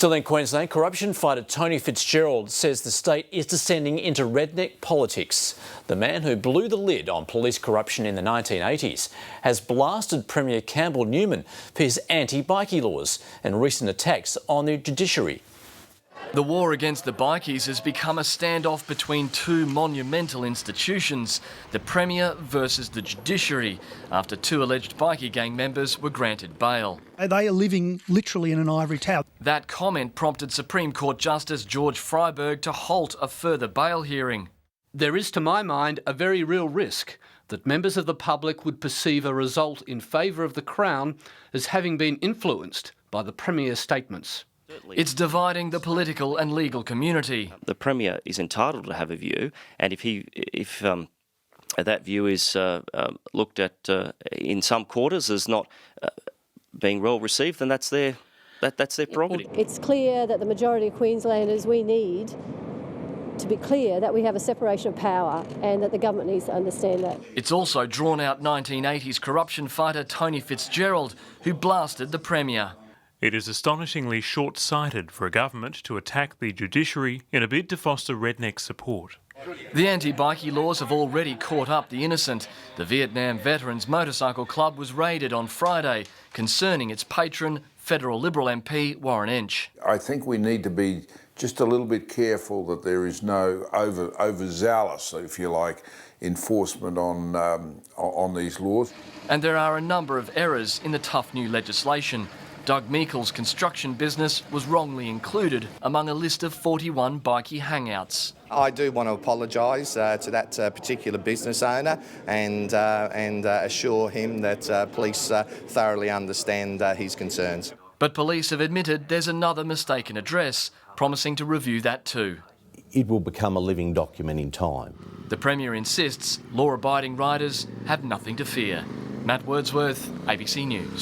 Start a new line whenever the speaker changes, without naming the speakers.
Still in Queensland, corruption fighter Tony Fitzgerald says the state is descending into redneck politics. The man who blew the lid on police corruption in the 1980s has blasted Premier Campbell Newman for his anti-bikie laws and recent attacks on the judiciary.
The war against the bikies has become a standoff between two monumental institutions, the Premier versus the judiciary, after two alleged bikie gang members were granted bail.
They are living literally in an ivory tower.
That comment prompted Supreme Court Justice George Freiberg to halt a further bail hearing.
There is, to my mind, a very real risk that members of the public would perceive a result in favour of the Crown as having been influenced by the Premier's statements.
It's dividing the political and legal community.
The Premier is entitled to have a view, and if that view is looked at in some quarters as not being well received, then that's their prerogative.
It's clear that the majority of Queenslanders, we need to be clear that we have a separation of power and that the government needs to understand that.
It's also drawn out 1980s corruption fighter Tony Fitzgerald, who blasted the Premier.
It is astonishingly short-sighted for a government to attack the judiciary in a bid to foster redneck support.
The anti-bikie laws have already caught up the innocent. The Vietnam Veterans Motorcycle Club was raided on Friday, concerning its patron, federal Liberal MP Warren Entsch.
I think we need to be just a little bit careful that there is no overzealous, if you like, enforcement on these laws.
And there are a number of errors in the tough new legislation. Doug Meikle's construction business was wrongly included among a list of 41 bikie hangouts.
I do want to apologise to that particular business owner and assure him that police thoroughly understand his concerns.
But police have admitted there's another mistaken address, promising to review that too.
It will become a living document in time.
The Premier insists law-abiding riders have nothing to fear. Matt Wordsworth, ABC News.